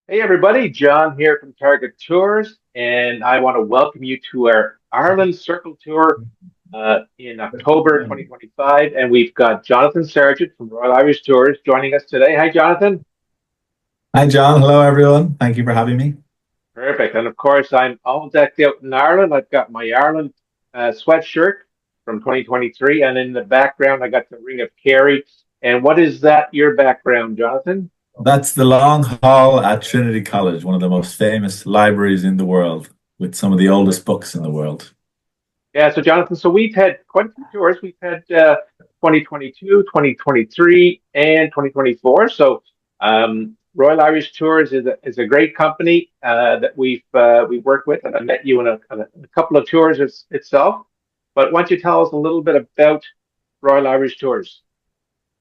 Hey everybody, John here from Target Tours, and I want to welcome you to our Ireland Circle Tour in October 2025. And we've got Jonathan Sargeant from Royal Irish Tours joining us today. Hi, Jonathan. Hi, John. Hello, everyone. Thank you for having me. Perfect. And of course, I'm all decked out in Ireland. I've got my Ireland sweatshirt from 2023, and in the background, I got the Ring of Kerry. And what is that, your background, Jonathan? That's the Long Hall at Trinity College, one of the most famous libraries in the world, with some of the oldest books in the world. Yeah, so Jonathan, so we've had quite a few tours. We've had 2022, 2023, and 2024. So Royal Irish Tours is a great company that we've worked with, and I met you in a couple of tours itself. But why don't you tell us a little bit about Royal Irish Tours?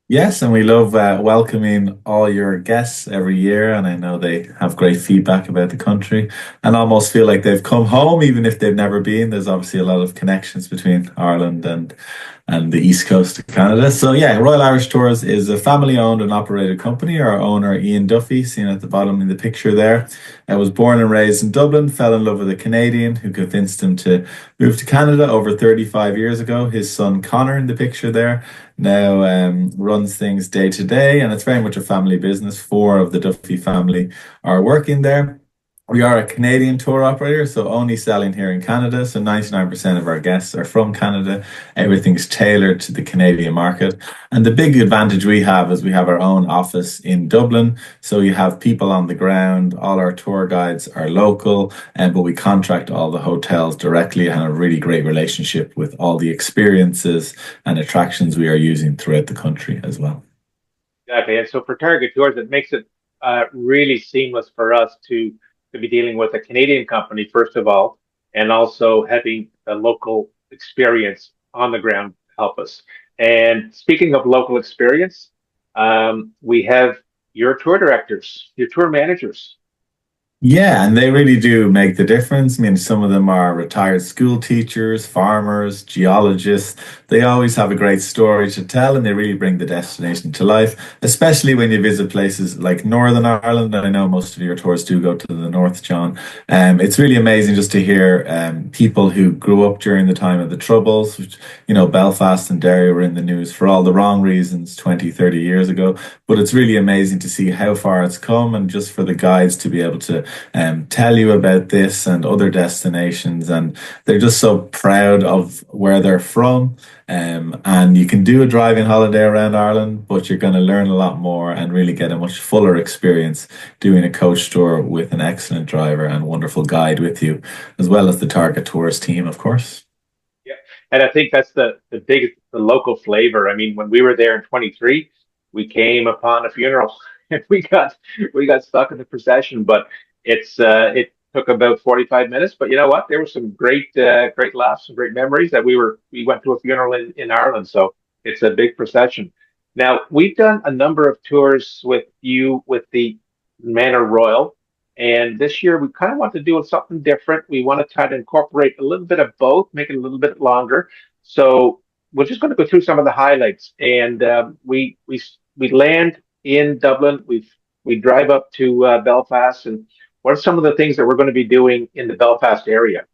Yes, and we love welcoming all your guests every year, and I know they have great feedback about the country and almost feel like they've come home, even if they've never been. There's obviously a lot of connections between Ireland and the east coast of Canada. So yeah, Royal Irish Tours is a family-owned and operated company. Our owner, Ian Duffy, seen at the bottom in the picture there, was born and raised in Dublin, fell in love with a Canadian who convinced him to move to Canada over 35 years ago. His son, Connor, in the picture there, now runs things day to day, and it's very much a family business. Four of the Duffy family are working there. We are a Canadian tour operator, so only selling here in Canada. So 99% of our guests are from Canada. Everything's tailored to the Canadian market. And the big advantage we have is we have our own office in Dublin. So you have people on the ground. All our tour guides are local, but we contract all the hotels directly and have a really great relationship with all the experiences and attractions we are using throughout the country as well. Exactly. And so for Target Tours, it makes it really seamless for us to be dealing with a Canadian company, first of all, and also having a local experience on the ground help us. And speaking of local experience, we have your tour directors, your tour managers. Yeah, and they really do make the difference. I mean, some of them are retired school teachers, farmers, geologists. They always have a great story to tell and they really bring the destination to life, especially when you visit places like Northern Ireland. And I know most of your tours do go to the north, John. It's really amazing just to hear people who grew up during the time of the Troubles, which, Belfast and Derry were in the news for all the wrong reasons 20, 30 years ago. But it's really amazing to see how far it's come and just for the guides to be able to tell you about this and other destinations. And they're just so proud of where they're from. And you can do a driving holiday around Ireland, but you're going to learn a lot more and really get a much fuller experience doing a coach tour with an excellent driver and wonderful guide with you, as well as the Target Tours team, of course. Yeah. And I think that's the biggest, the local flavor. I mean, when we were there in 23, we came upon a funeral and we got stuck in the procession, but it took about 45 minutes, but you know what? There were some great laughs and great memories that we went to a funeral in Ireland, so it's a big procession. Now, we've done a number of tours with you with the Manor Royal, and this year we kind of want to do something different. We want to try to incorporate a little bit of both, make it a little bit longer. So we're just going to go through some of the highlights, and we land in Dublin. We drive up to Belfast, and what are some of the things that we're going to be doing in the Belfast area?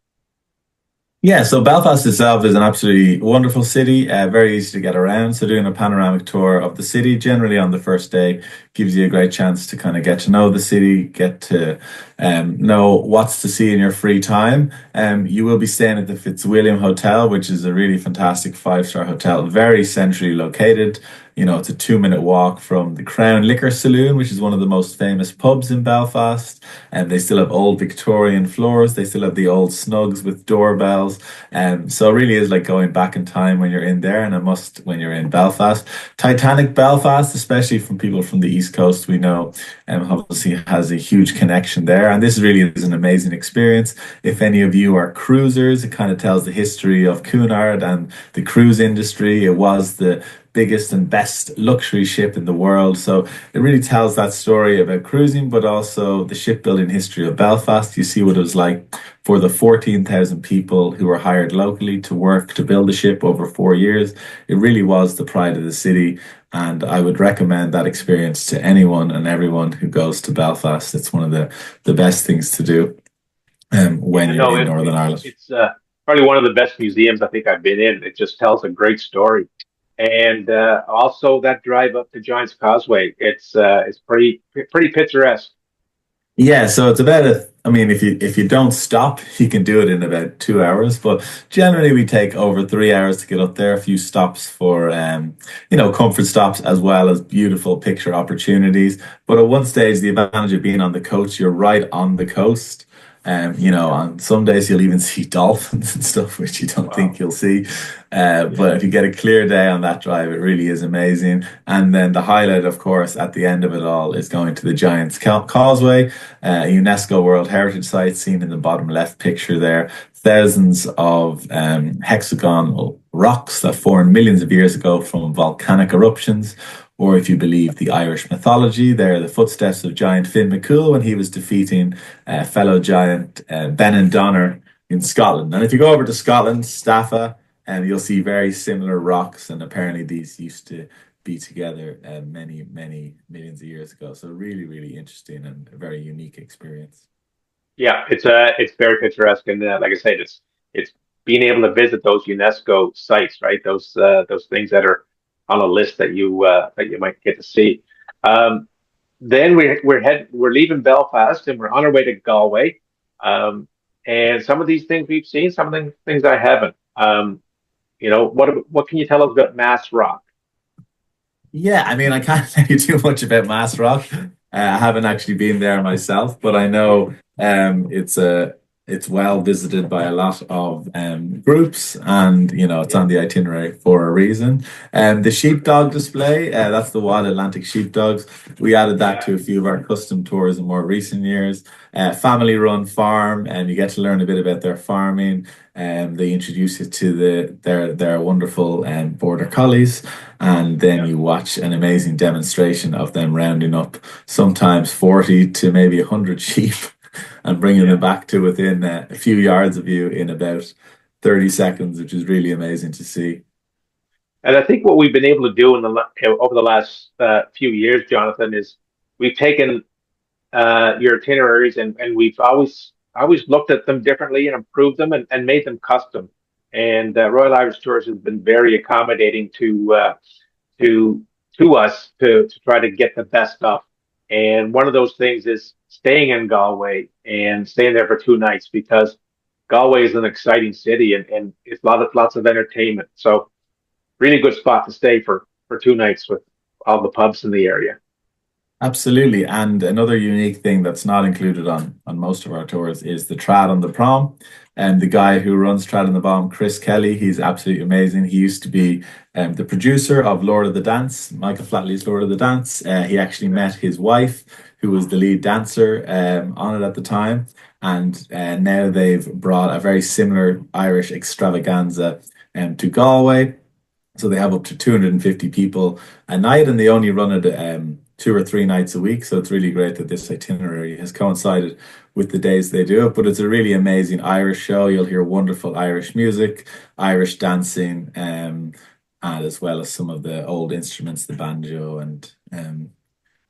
Yeah, so Belfast itself is an absolutely wonderful city, very easy to get around. So doing a panoramic tour of the city, generally on the first day, gives you a great chance to kind of get to know the city, get to know what's to see in your free time. You will be staying at the Fitzwilliam Hotel, which is a really fantastic five-star hotel, very centrally located. It's a 2-minute walk from the Crown Liquor Saloon, which is one of the most famous pubs in Belfast. And they still have old Victorian floors. They still have the old snugs with doorbells. So it really is like going back in time when you're in there and a must when you're in Belfast. Titanic Belfast, especially from people from the East Coast, we know obviously has a huge connection there. And this really is an amazing experience. If any of you are cruisers, it kind of tells the history of Cunard and the cruise industry. It was the biggest and best luxury ship in the world. So it really tells that story about cruising, but also the shipbuilding history of Belfast. You see what it was like for the 14,000 people who were hired locally to work to build the ship over 4 years. It really was the pride of the city. And I would recommend that experience to anyone and everyone who goes to Belfast. It's one of the best things to do when Yeah, you're no, in Northern Ireland. it's probably one of the best museums I think I've been in. It just tells a great story, and also that drive up to Giant's Causeway. It's pretty picturesque. Yeah, so it's about I mean, if you don't stop, you can do it in about 2 hours. But generally, we take over 3 hours to get up there. A few stops for comfort stops as well as beautiful picture opportunities. But at one stage, the advantage of being on the coast, you're right on the coast. Yeah. On some days you'll even see dolphins and stuff, which you don't think Wow. you'll see. Yeah. But if you get a clear day on that drive, it really is amazing. And then the highlight, of course, at the end of it all is going to the Giant's Causeway, UNESCO World Heritage Site, seen in the bottom left picture there. Thousands of hexagonal rocks that formed millions of years ago from volcanic eruptions. Or if you believe the Irish mythology, they're the footsteps of giant Finn McCool when he was defeating fellow giant Ben Donner in Scotland. And if you go over to Scotland, Staffa, you'll see very similar rocks. And apparently these used to be together many, many millions of years ago. So really, really interesting and a very unique experience. Yeah, it's very picturesque, and like I said, it's being able to visit those UNESCO sites, right? Those things that are on a list that you might get to see. Um, then we're leaving Belfast and we're on our way to Galway. And some of these things we've seen, some of the things I haven't. What can you tell us about Mass Rock? Yeah, I mean, I can't tell you too much about Mass Rock. I haven't actually been there myself, but I know it's well visited by a lot of groups, and it's Yeah, on the itinerary for a reason. The sheepdog display, that's the Wild Atlantic sheepdogs. We added that yeah, to a few of our custom tours in more recent years. Family-run farm, and you get to learn a bit about their farming. They introduce you to their wonderful border collies, and then yeah, you watch an amazing demonstration of them rounding up sometimes 40 to maybe 100 sheep and bringing them yeah. back to within a few yards of you in about 30 seconds, which is really amazing to see. And I think what we've been able to do over the last few years, Jonathan, is we've taken your itineraries, and we've always looked at them differently and improved them and made them custom. And Royal Irish Tours has been very accommodating to to us to try to get the best stuff. And one of those things is staying in Galway and staying there for 2 nights, because Galway is an exciting city, and it's lots of entertainment. So really good spot to stay for 2 nights with all the pubs in the area. Absolutely. And another unique thing that's not included on most of our tours is the trad on the prom. And the guy who runs Trad on the Bomb, Chris Kelly, he's absolutely amazing. He used to be the producer of Lord of the Dance, Michael Flatley's Lord of the Dance. He actually met his wife, who was the lead dancer on it at the time. And now they've brought a very similar Irish extravaganza to Galway. So they have up to 250 people a night, and they only run it 2 or 3 nights a week. So it's really great that this itinerary has coincided with the days they do it. But it's a really amazing Irish show. You'll hear wonderful Irish music, Irish dancing, and as well as some of the old instruments, the banjo and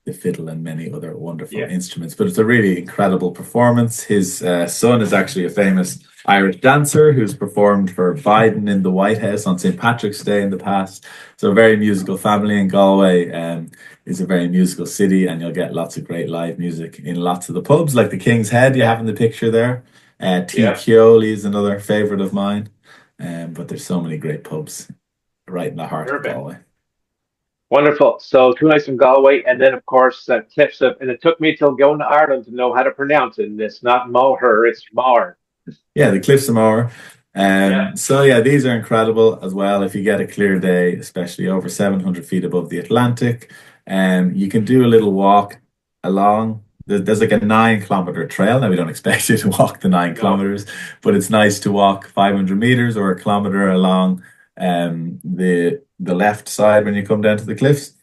the fiddle and many other wonderful Yeah. instruments. But it's a really incredible performance. His son is actually a famous Irish dancer who's performed for Biden in the White House on St. Patrick's Day in the past. So a very musical family in Galway is a very musical city, and you'll get lots of great live music in lots of the pubs, like the King's Head you Yeah. have in the picture there. T. Yeah. Keoli is another favorite of mine. But there's so many great pubs right in the heart of Perfect. Galway. Wonderful. So 2 nights in Galway, and then of course cliffs of, and it took me till going to Ireland to know how to pronounce it. And it's not Moher, it's Moher. Yeah, the Cliffs of Moher. Yeah. So yeah, these are incredible as well. If you get a clear day, especially over 700 feet above the Atlantic, you can do a little walk along. There's like a 9 kilometer trail. Now we don't expect you to walk the nine No. kilometers, but it's nice to walk 500 meters or a kilometer along the left side when you come down to the cliffs.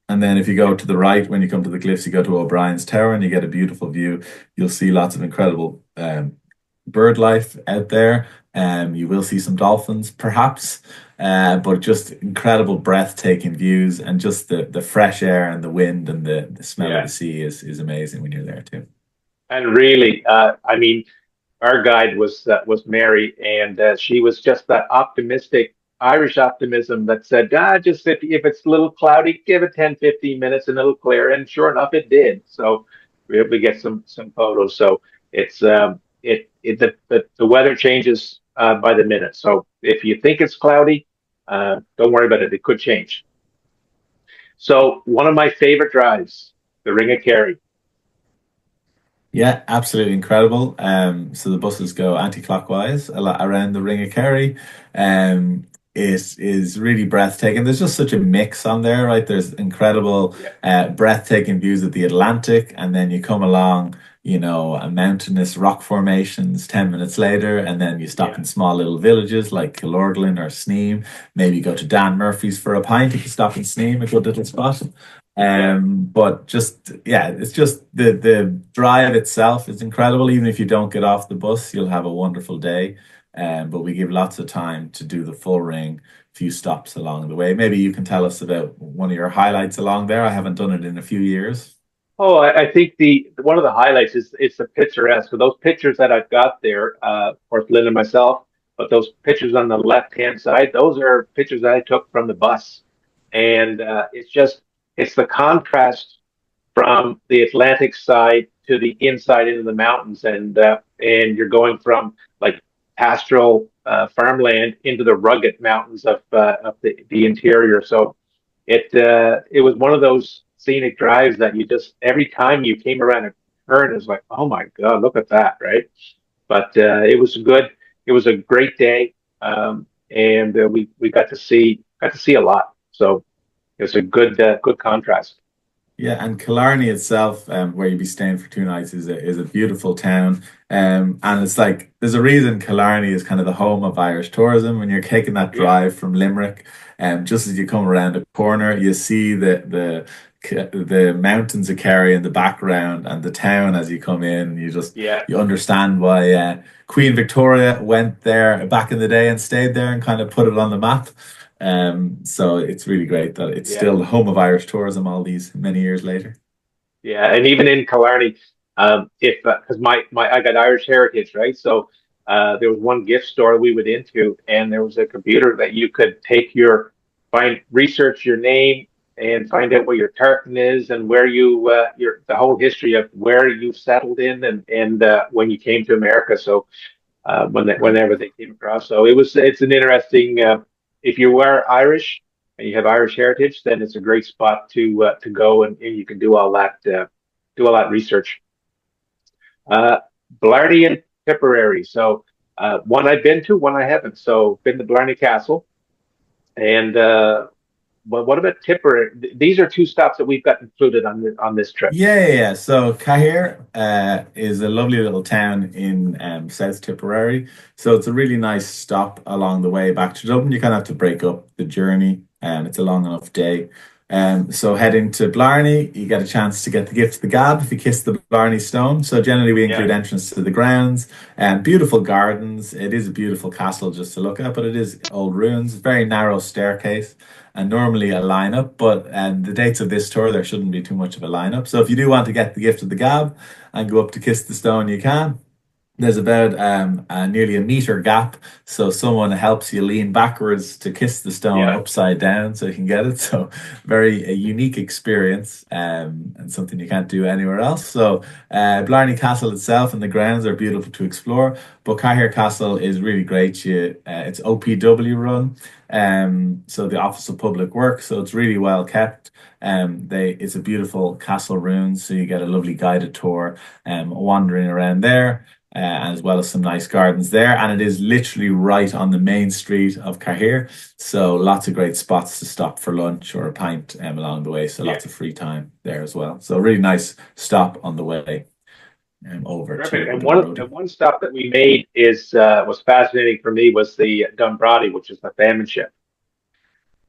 And then if you go to the right, when you come to the cliffs, you go to O'Brien's Tower and you get a beautiful view. You'll see lots of incredible bird life out there. You will see some dolphins, perhaps, but just incredible, breathtaking views, and just the fresh air and the wind and the smell of the Yeah. sea is amazing when you're there too. And really, I mean, our guide was Mary, and she was just that optimistic Irish optimism that said, just if it's a little cloudy, give it 10, 15 minutes and it'll clear. And sure enough, it did. So we were able to get some photos. So it's the weather changes by the minute. So if you think it's cloudy, don't worry about it. It could change. So one of my favorite drives, the Ring of Kerry. Yeah, absolutely incredible. So the buses go anti-clockwise a lot around the Ring of Kerry. It is really breathtaking. There's just such a mix on there, right? There's incredible, Yeah, breathtaking views of the Atlantic, and then you come along, a mountainous rock formations 10 minutes later, and then you stop yeah, in small little villages like Killorglin or Sneem. Maybe go to Dan Murphy's for a pint if you stop in Sneem, a good little spot. yeah. But just yeah, it's just the drive itself is incredible. Even if you don't get off the bus, you'll have a wonderful day. But we give lots of time to do the full ring, few stops along the way. Maybe you can tell us about one of your highlights along there. I haven't done it in a few years. Oh, I think the one of the highlights is it's the picturesque. So those pictures that I've got there, of course, Lynn and myself, but those pictures on the left-hand side, those are pictures that I took from the bus, and it's the contrast from the Atlantic side to the inside into the mountains, and you're going from like pastoral farmland into the rugged mountains of the interior. So it was one of those scenic drives that you just every time you came around a turn, it's like, oh my God, look at that, right? But it was good. It was a great day, and we got to see a lot. So it was a good contrast. Yeah, and Killarney itself, where you'd be staying for 2 nights, is a beautiful town. And it's like there's a reason Killarney is kind of the home of Irish tourism. When you're taking that Yeah, drive from Limerick, just as you come around the corner, you see the mountains of Kerry in the background and the town as you come in. yeah, You understand why Queen Victoria went there back in the day and stayed there and kind of put it on the map. So it's really great that it's yeah. still the home of Irish tourism all these many years later. Yeah, and even in Killarney, if because my I got Irish heritage, right? So there was one gift store we went into, and there was a computer that you could take research your name and find out where your tartan is and where your the whole history of where you settled in and when you came to America. So whenever they came across, so it's an interesting. If you were Irish and you have Irish heritage, then it's a great spot to go and you can do all that research. Uh, Blarney and Tipperary. So one I've been to, one I haven't. So been to Blarney Castle, and but what about Tipperary? These are two stops that we've got included on this trip. Yeah. So Cahir is a lovely little town in South Tipperary. So it's a really nice stop along the way back to Dublin. You kind of have to break up the journey, and it's a long enough day. So heading to Blarney, you get a chance to get the gift of the gab if you kiss the Blarney Stone. So generally we include Yeah, entrance to the grounds and beautiful gardens. It is a beautiful castle just to look at, but it is old ruins, very narrow staircase and normally a lineup. But the dates of this tour, there shouldn't be too much of a lineup. So if you do want to get the gift of the gab and go up to kiss the stone, you can. There's about nearly a meter gap, so someone helps you lean backwards to kiss the stone yeah, upside down so you can get it. So very a unique experience, and something you can't do anywhere else. So Blarney Castle itself and the grounds are beautiful to explore, but Cahir Castle is really great. It's OPW run, so the Office of Public Works, so it's really well kept. It's a beautiful castle ruins, so you get a lovely guided tour, wandering around there as well as some nice gardens there. And it is literally right on the main street of Cahir. So lots of great spots to stop for lunch or a pint along the way. So yeah. lots of free time there as well. So really nice stop on the way. over Terrific. to And Dunbrody. one stop that we made is was fascinating for me was the Dunbrody, which is the Famine ship.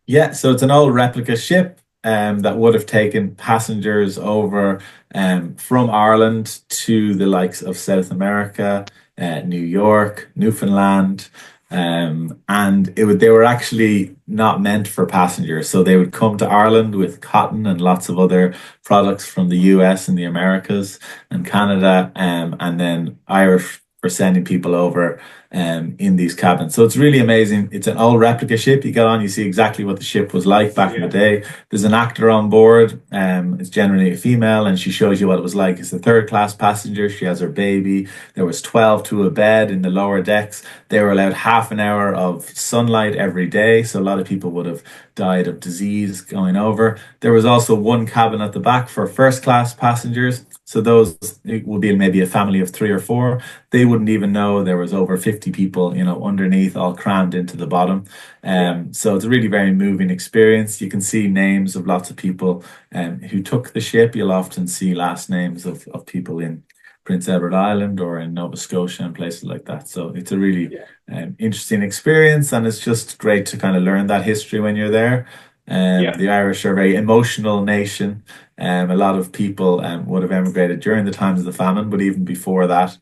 Yeah, so it's an old replica ship that would have taken passengers over from Ireland to the likes of South America, New York, Newfoundland, and they were actually not meant for passengers. So they would come to Ireland with cotton and lots of other products from the US and the Americas and Canada, and then Irish for sending people over in these cabins. So it's really amazing. It's an old replica ship. You get on, you see exactly what the ship was like back in the Yeah. day. There's an actor on board. It's generally a female, and she shows you what it was like. It's a third class passenger. She has her baby. There was 12 to a bed in the lower decks. They were allowed half an hour of sunlight every day. So a lot of people would have died of disease going over. There was also one cabin at the back for first class passengers. So those it would be maybe a family of three or four. They wouldn't even know there was over 50 people, underneath, all crammed into the bottom. Yeah. So it's a really very moving experience. You can see names of lots of people who took the ship. You'll often see last names of people in Prince Edward Island or in Nova Scotia and places like that. So it's a really Yeah. interesting experience, and it's just great to kind of learn that history when you're there. Yeah. The Irish are a very emotional nation. A lot of people would have emigrated during the times of the famine, but even before that.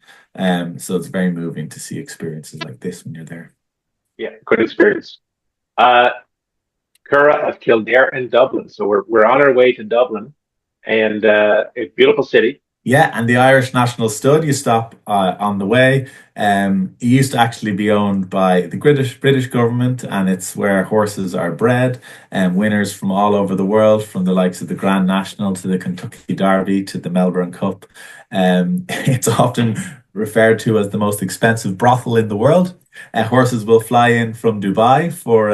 So it's very moving to see experiences like this when you're there. Yeah. Good experience. Uh, Curra of Kildare and Dublin. So we're on our way to Dublin, and a beautiful city. Yeah, and the Irish National Stud, you stop on the way. It used to actually be owned by the British government, and it's where horses are bred and winners from all over the world, from the likes of the Grand National to the Kentucky Derby to the Melbourne Cup. It's often referred to as the most expensive brothel in the world. Horses will fly in from Dubai for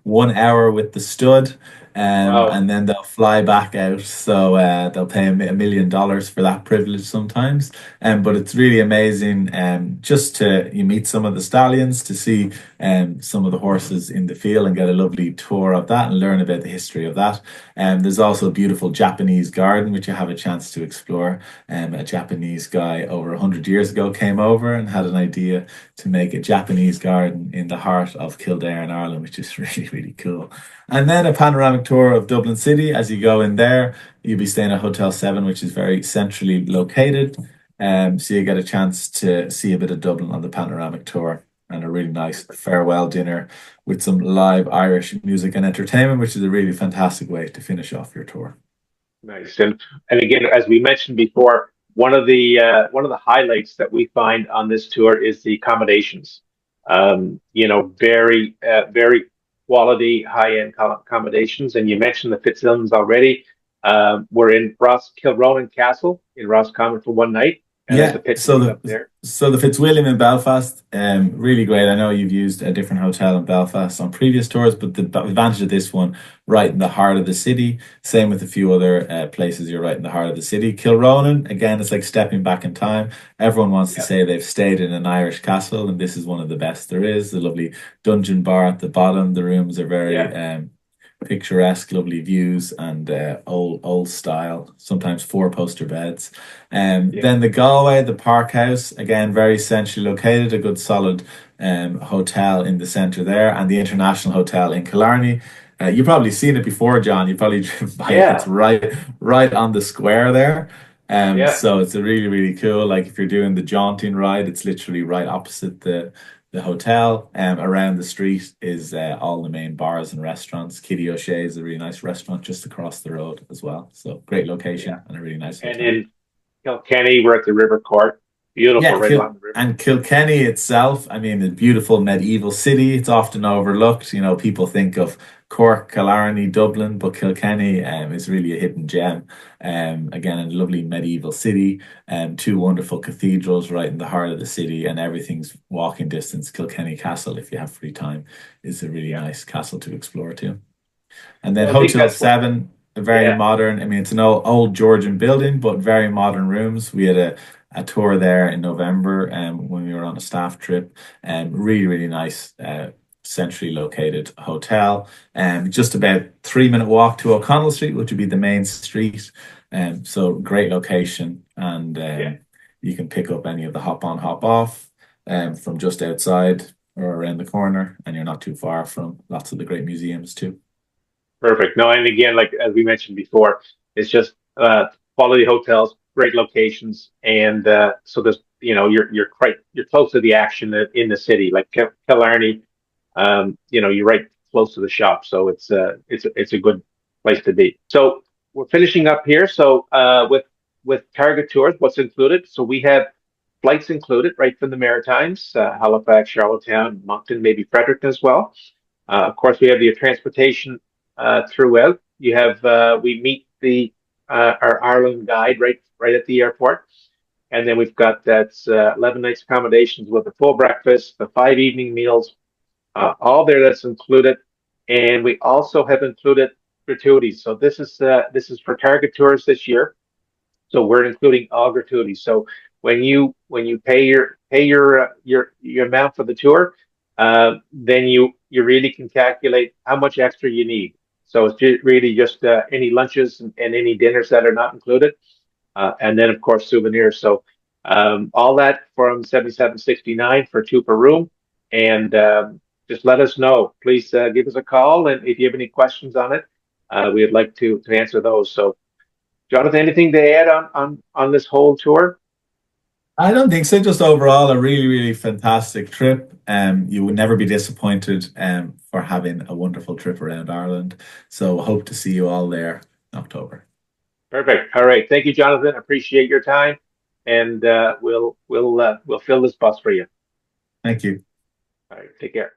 1 hour with the stud. Wow. And then they'll fly back out. So they'll pay $1 million for that privilege sometimes. But it's really amazing just to you meet some of the stallions, to see some of the horses in the field and get a lovely tour of that and learn about the history of that. There's also a beautiful Japanese garden, which you have a chance to explore. A Japanese guy over 100 years ago came over and had an idea to make a Japanese garden in the heart of Kildare in Ireland, which is really, really cool. And then a panoramic tour of Dublin City. As you go in there, you'll be staying at Hotel 7, which is very centrally located. So you get a chance to see a bit of Dublin on the panoramic tour, and a really nice farewell dinner with some live Irish music and entertainment, which is a really fantastic way to finish off your tour. Nice. And again, as we mentioned before, one of the highlights that we find on this tour is the accommodations. Very quality, high-end accommodations. And you mentioned the Fitzsimons already. We're in Ross Kilronan Castle in Roscommon for one night, and there's a Yeah, picnic up there. so the Fitzwilliam in Belfast, really great. I know you've used a different hotel in Belfast on previous tours, but the advantage of this one, right in the heart of the city. Same with a few other places. You're right in the heart of the city. Kilronan, again, it's like stepping back in time. Everyone wants to Yeah, say they've stayed in an Irish castle, and this is one of the best there is. The lovely dungeon bar at the bottom. The rooms are very yeah, picturesque, lovely views, and old style. Sometimes four poster beds. yeah, Then the Galway, the Park House, again very centrally located, a good solid hotel in the centre there, and the International Hotel in Killarney. You've probably seen it before, John. You probably driven by it. It's yeah, right on the square there. yeah, So it's a really, really cool. Like if you're doing the jaunting ride, it's literally right opposite the hotel. Around the street is all the main bars and restaurants. Kitty O'Shea is a really nice restaurant just across the road as well. So great yeah. location and a really nice And hotel. in Kilkenny, we're at the River Court. Beautiful, Yeah, right along the river. and Kilkenny itself, I mean, a beautiful medieval city. It's often overlooked. People think of Cork, Killarney, Dublin, but Kilkenny is really a hidden gem. Again, a lovely medieval city, two wonderful cathedrals right in the heart of the city, and everything's walking distance. Kilkenny Castle, if you have free time, is a really Yeah. nice castle to explore too. And then Well, I think Hotel that's what. 7, a very Yeah, modern, I mean, it's an old Georgian building, but very modern rooms. We had a tour there in November when we were on a staff trip. Really, really nice, centrally located hotel. Just about 3 minute walk to O'Connell Street, which would be the main street. So great location. And yeah. You can pick up any of the hop on, hop off from just outside or around the corner, and you're not too far from lots of the great museums too. Perfect. No, and again, like as we mentioned before, it's just quality hotels, great locations, and so there's you're close to the action in the city, like Killarney. You're right close to the shop, so it's a good place to be. So we're finishing up here. So with Target Tours, what's included? So we have flights included right from the Maritimes, Halifax, Charlottetown, Moncton, maybe Fredericton as well. Of course, we have the transportation throughout. You have we meet the our Ireland guide right at the airport, and then we've got that 11 nights accommodations with the full breakfast, the 5 evening meals, all there that's included, and we also have included gratuities. So this is for Target Tours this year. So we're including all gratuities. So when you pay your amount for the tour, then you really can calculate how much extra you need. So it's really just any lunches and any dinners that are not included, and then of course souvenirs. So all that from 77.69 for two per room, and just let us know. Please give us a call, and if you have any questions on it, we'd like to answer those. So, Jonathan, anything to add on this whole tour? I don't think so. Just overall, a really, really fantastic trip. You would never be disappointed for having a wonderful trip around Ireland. So hope to see you all there in October. Perfect. All right. Thank you, Jonathan. Appreciate your time, and we'll fill this bus for you. Thank you. All right. Take care.